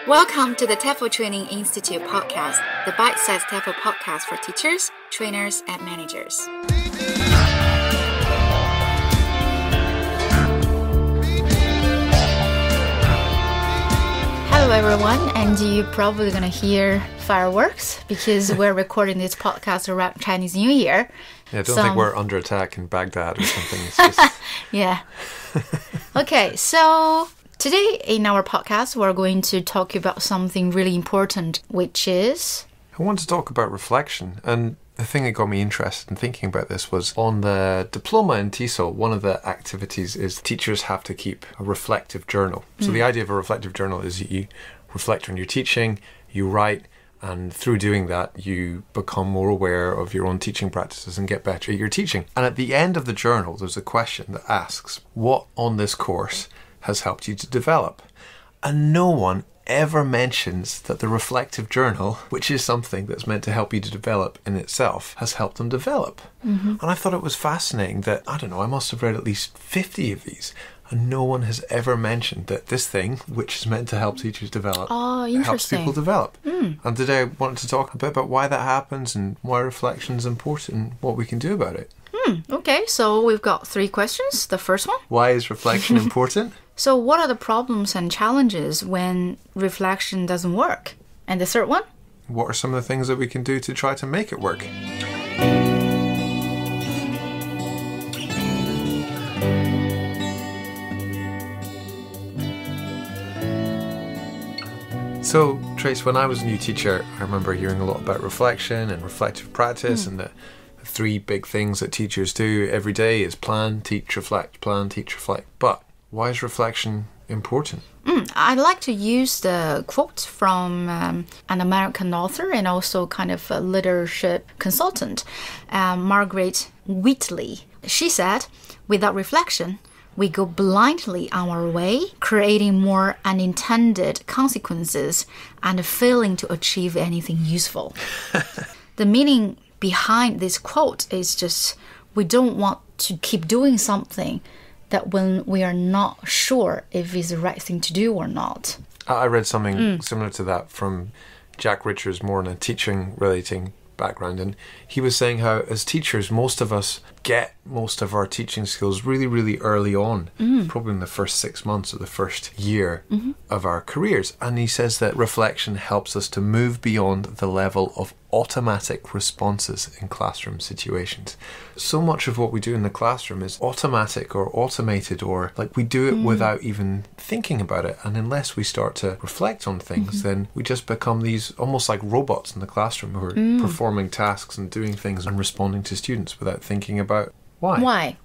Welcome to the TEFL Training Institute podcast, the bite-sized TEFL podcast for teachers, trainers, and managers. Hello everyone, and you're probably going to hear fireworks because we're recording this podcast around Chinese New Year. Yeah, I don't think we're under attack in Baghdad or something. It's just... Yeah. Okay, so today in our podcast, we're going to talk about something really important, which is... I want to talk about reflection. And the thing that got me interested in thinking about this was on the diploma in TESOL, one of the activities is teachers have to keep a reflective journal. So the idea of a reflective journal is that you reflect on your teaching, you write, and through doing that, you become more aware of your own teaching practices and get better at your teaching. And at the end of the journal, there's a question that asks, what on this course has helped you to develop? And no one ever mentions that the reflective journal, which is something that's meant to help you to develop in itself, has helped them develop. And I thought it was fascinating that, I don't know, I must have read at least 50 of these, and no one has ever mentioned that this thing, which is meant to help teachers develop, helps people develop. And today I wanted to talk a bit about why that happens and why reflection is important and what we can do about it. Okay, so we've got 3 questions. The first one. Why is reflection important? So what are the problems and challenges when reflection doesn't work? And the third one? What are some of the things that we can do to try to make it work? So, Trace, when I was a new teacher, I remember hearing a lot about reflection and reflective practice and the 3 big things that teachers do every day is plan, teach, reflect, plan, teach, reflect. But why is reflection important? I like to use the quote from an American author and also kind of a leadership consultant, Margaret Wheatley. She said, without reflection, we go blindly on our way, creating more unintended consequences and failing to achieve anything useful. The meaning behind this quote is just we don't want to keep doing something that when we are not sure if it's the right thing to do or not. I read something similar to that from Jack Richards, more in a teaching relating background, and he was saying how as teachers most of us get most of our teaching skills really, really early on, probably in the first 6 months or the first year of our careers. And he says that reflection helps us to move beyond the level of automatic responses in classroom situations. So much of what we do in the classroom is automatic or automated, or like we do it without even thinking about it. And unless we start to reflect on things, then we just become these almost like robots in the classroom who are performing tasks and doing things and responding to students without thinking about why.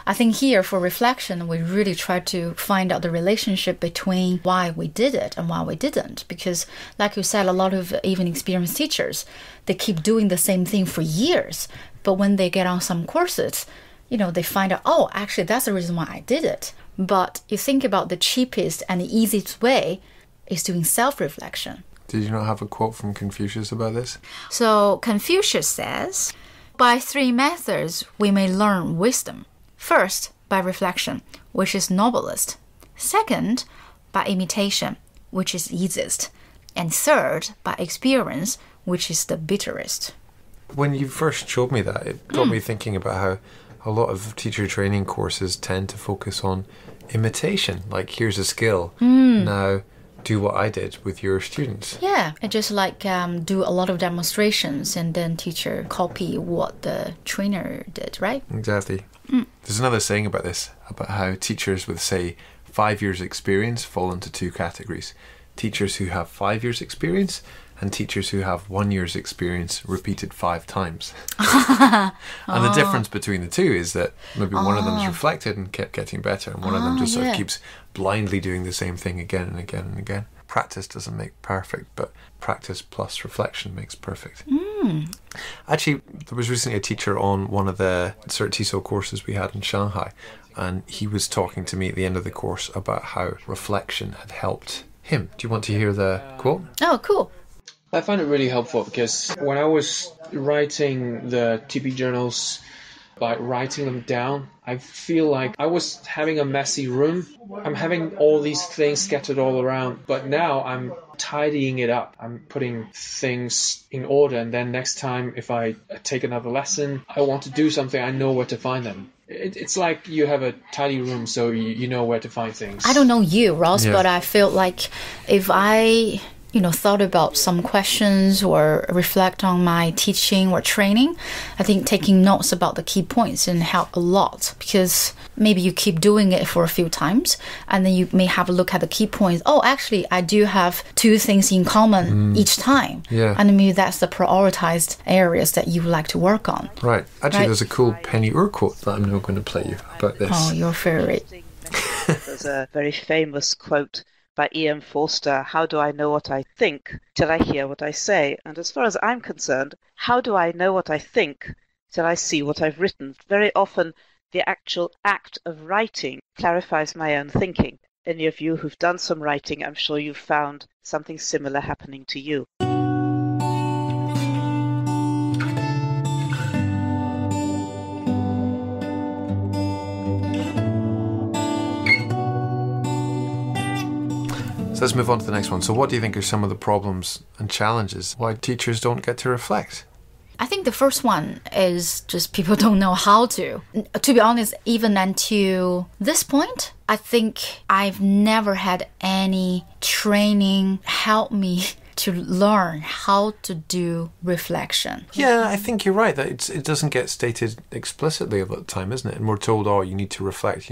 I think here for reflection, we really try to find out the relationship between why we did it and why we didn't. Because like you said, a lot of even experienced teachers, they keep doing the same thing for years. But when they get on some courses, they find out, oh, actually, that's the reason why I did it. But you think about the cheapest and the easiest way is doing self-reflection. Did you not have a quote from Confucius about this? So Confucius says, by 3 methods we may learn wisdom. First, by reflection, which is noblest. Second, by imitation, which is easiest. And third, by experience, which is the bitterest. When you first showed me that, it got me thinking about how a lot of teacher training courses tend to focus on imitation. Like, here's a skill. Now, do what I did with your students. Yeah, and just like do a lot of demonstrations and then teacher copy what the trainer did, right? Exactly. There's another saying about this, about how teachers with, say, 5 years experience fall into 2 categories. Teachers who have 5 years experience and teachers who have 1 year's experience repeated 5 times. And the difference between the 2 is that maybe one of them's reflected and kept getting better, and one of them just sort of keeps blindly doing the same thing again and again and again. Practice doesn't make perfect, but practice plus reflection makes perfect. Actually, there was recently a teacher on one of the Cert TESOL courses we had in Shanghai, and he was talking to me at the end of the course about how reflection had helped him. Do you want to hear the quote? Oh, cool. I find it really helpful because when I was writing the TP journals by writing them down. I feel like I was having a messy room. I'm having all these things scattered all around, but now I'm tidying it up. I'm putting things in order, and then next time if I take another lesson, I want to do something, I know where to find them. It's like you have a tidy room, so you know where to find things. I don't know you, Ross, but I feel like if I thought about some questions or reflect on my teaching or training, I think taking notes about the key points can help a lot, because maybe you keep doing it for a few times and then you may have a look at the key points. Oh, actually, I do have 2 things in common each time. Yeah. And maybe that's the prioritized areas that you would like to work on. Right. Actually, there's a cool Penny Ur quote that I'm now going to play you about this. Oh, your favorite. There's a very famous quote by E.M. Forster: how do I know what I think till I hear what I say? And as far as I'm concerned, how do I know what I think till I see what I've written? Very often, the actual act of writing clarifies my own thinking. Any of you who've done some writing, I'm sure you've found something similar happening to you. So let's move on to the next one. So what do you think are some of the problems and challenges why teachers don't get to reflect? I think the first one is just people don't know how to. To be honest, even until this point, I think I've never had any training help me to learn how to do reflection. Yeah, I think you're right. That it doesn't get stated explicitly all the time, isn't it? And we're told, oh, you need to reflect,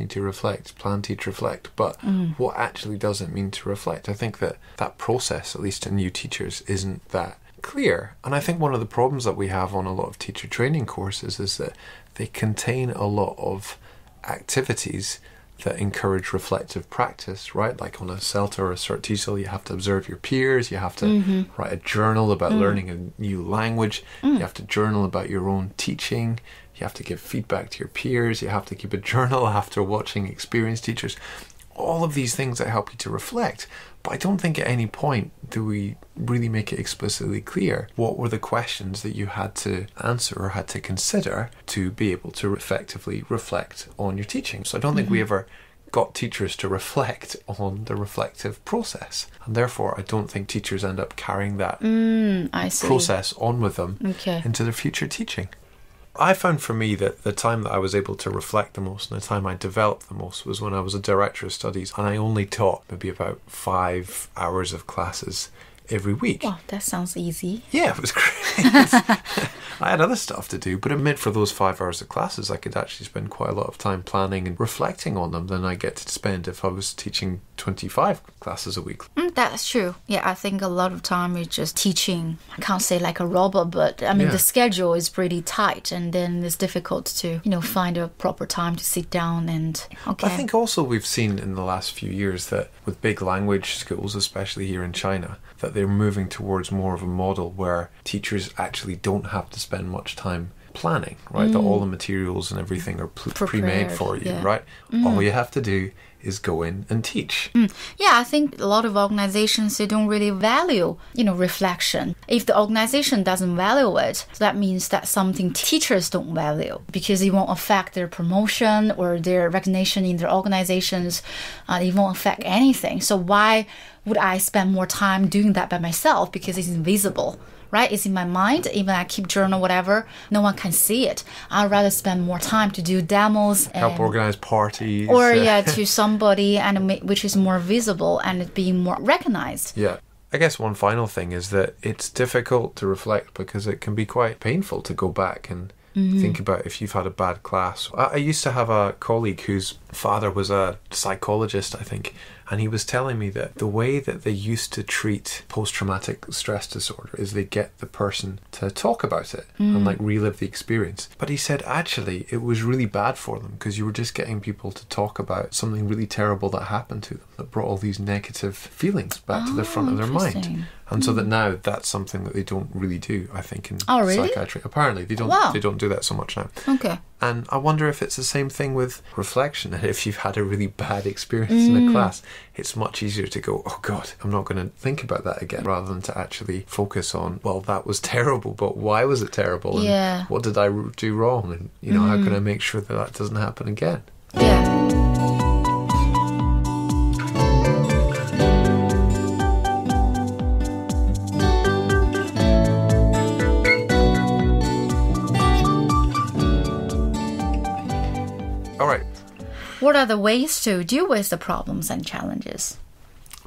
plan, teach, reflect. But what actually does it mean to reflect? I think that process, at least to new teachers, isn't that clear. And I think one of the problems that we have on a lot of teacher training courses is that they contain a lot of activities that encourage reflective practice, right? Like on a CELTA or a CERT TESOL, you have to observe your peers, you have to write a journal about learning a new language, you have to journal about your own teaching, you have to give feedback to your peers, you have to keep a journal after watching experienced teachers. All of these things that help you to reflect. But I don't think at any point do we really make it explicitly clear what were the questions that you had to answer or had to consider to be able to effectively reflect on your teaching. So I don't think we ever got teachers to reflect on the reflective process. And therefore, I don't think teachers end up carrying that process on with them into their future teaching. I found for me that the time that I was able to reflect the most and the time I developed the most was when I was a director of studies and I only taught maybe about 5 hours of classes every week. Wow, that sounds easy. Yeah, it was great. I had other stuff to do, but it meant for those 5 hours of classes I could actually spend quite a lot of time planning and reflecting on them than I get to spend if I was teaching 25 classes a week. That's true. Yeah, I think a lot of time is just teaching. I can't say like a robot, but I mean the schedule is pretty tight and then it's difficult to, find a proper time to sit down and I think also we've seen in the last few years that with big language schools, especially here in China, that they're moving towards more of a model where teachers actually don't have to spend much time planning, right? That all the materials and everything are pre-made for you, right? All you have to do is go in and teach. Yeah, I think a lot of organizations, they don't really value, reflection. If the organization doesn't value it, that means that's something teachers don't value because it won't affect their promotion or their recognition in their organizations. It won't affect anything. So why would I spend more time doing that by myself? Because it's invisible. Right? It's in my mind. Even I keep journal, whatever, no one can see it. I'd rather spend more time to do demos. Help organize parties. Or, to somebody and which is more visible and being more recognized. Yeah. I guess one final thing is that it's difficult to reflect because it can be quite painful to go back and think about if you've had a bad class. I used to have a colleague whose father was a psychologist, I think, and he was telling me that the way that they used to treat post-traumatic stress disorder is they get the person to talk about it and relive the experience. But he said actually it was really bad for them because you were just getting people to talk about something really terrible that happened to them that brought all these negative feelings back to the front of their mind. And so that now that's something that they don't really do, I think, in psychiatry. Apparently, they don't do that so much now. Okay. And I wonder if it's the same thing with reflection. If you've had a really bad experience in a class, it's much easier to go, oh God, I'm not going to think about that again, rather than to actually focus on, well, that was terrible, but why was it terrible? And what did I do wrong? And, you know, how can I make sure that that doesn't happen again? Yeah. All right. What are the ways to deal with the problems and challenges?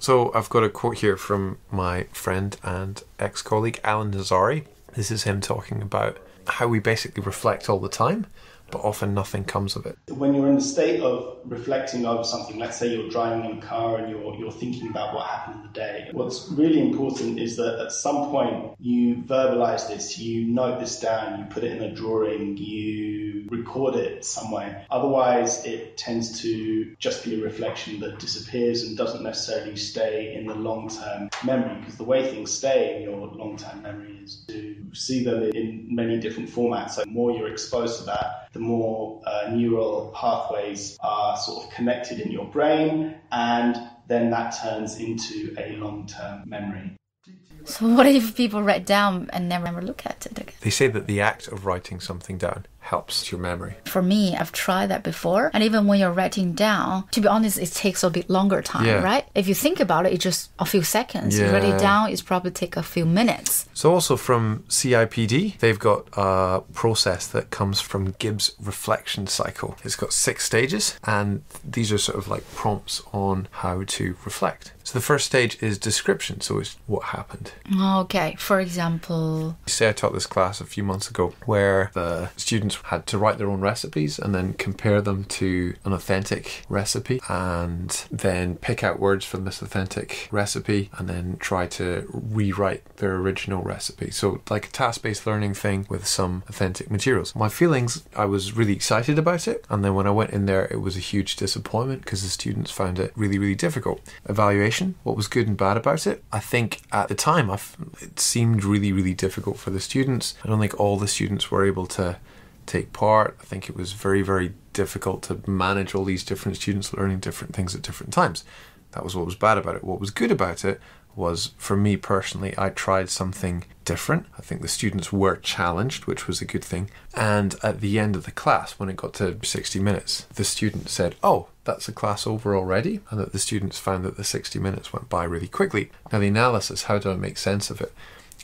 So I've got a quote here from my friend and ex-colleague Alan Nazari. This is him talking about how we basically reflect all the time, but often nothing comes of it. When you're in the state of reflecting over something, let's say you're driving in a car and you're thinking about what happened in the day, what's really important is that at some point you verbalize this, you note this down, you put it in a drawing, you record it somewhere. Otherwise, it tends to just be a reflection that disappears and doesn't necessarily stay in the long-term memory, because the way things stay in your long-term memory is to see them in many different formats. So the more you're exposed to that, the more neural pathways are sort of connected in your brain, and then that turns into a long-term memory. So what if people write down and never look at it again? They say that the act of writing something down helps your memory. For me, I've tried that before. And even when you're writing down, to be honest, it takes a bit longer time, right? If you think about it, it's just a few seconds. You write it down, it's probably take a few minutes. So also from CIPD, they've got a process that comes from Gibbs' reflection cycle. It's got 6 stages, and these are sort of like prompts on how to reflect. So the first stage is description, so it's what happened. Okay, for example... Say I taught this class a few months ago where the students had to write their own recipes and then compare them to an authentic recipe, and then pick out words from this authentic recipe and then try to rewrite their original recipe. So like a task-based learning thing with some authentic materials. My feelings, I was really excited about it, and then when I went in there it was a huge disappointment because the students found it really, really difficult. Evaluation, what was good and bad about it? I think at the time it seemed really, really difficult for the students. I don't think all the students were able to take part. I think it was very, very difficult to manage all these different students learning different things at different times. That was what was bad about it. What was good about it was, for me personally, I tried something different. I think the students were challenged, which was a good thing. And at the end of the class, when it got to 60 minutes, the student said, oh, that's the class over already, and that the students found that the 60 minutes went by really quickly. Now the analysis, how do I make sense of it?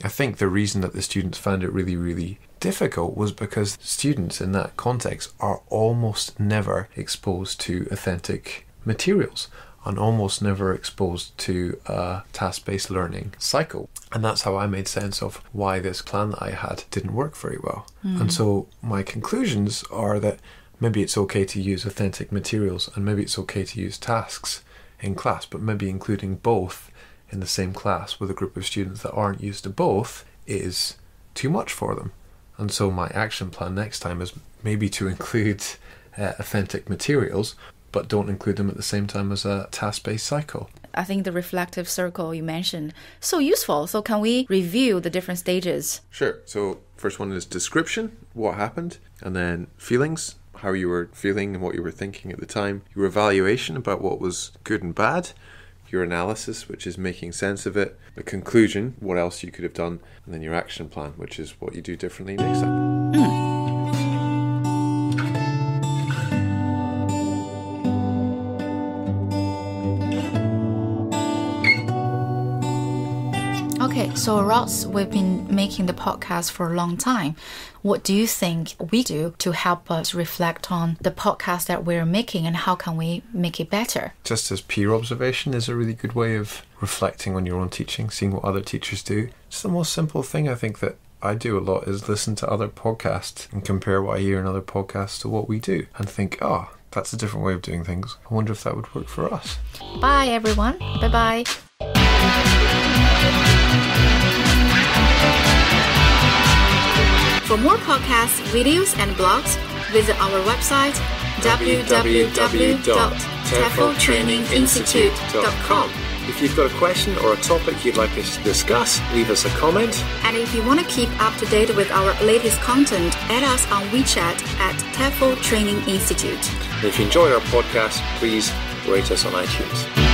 I think the reason that the students found it really, really difficult was because students in that context are almost never exposed to authentic materials and almost never exposed to a task-based learning cycle. And that's how I made sense of why this plan that I had didn't work very well. And so my conclusions are that maybe it's okay to use authentic materials and maybe it's okay to use tasks in class, but maybe including both in the same class with a group of students that aren't used to both is too much for them. And so my action plan next time is maybe to include authentic materials, but don't include them at the same time as a task-based cycle. I think the reflective circle you mentioned, so useful. So can we review the different stages? Sure. So first one is description, what happened, and then feelings, how you were feeling and what you were thinking at the time, your evaluation about what was good and bad, your analysis, which is making sense of it, the conclusion, what else you could have done, and then your action plan, which is what you do differently next time. Okay, so Ross, we've been making the podcast for a long time. What do you think we do to help us reflect on the podcast that we're making, and how can we make it better? Just as peer observation is a really good way of reflecting on your own teaching, seeing what other teachers do. It's the most simple thing I think that I do a lot is listen to other podcasts and compare what I hear in other podcasts to what we do and think, oh, that's a different way of doing things. I wonder if that would work for us. Bye, everyone. Bye-bye. For more podcasts, videos, and blogs, visit our website www.TEFLTrainingInstitute.com. If if you've got a question or a topic you'd like us to discuss, leave us a comment. And if you want to keep up to date with our latest content, add us on WeChat at TEFL Training Institute. And if you enjoyed our podcast, please rate us on iTunes.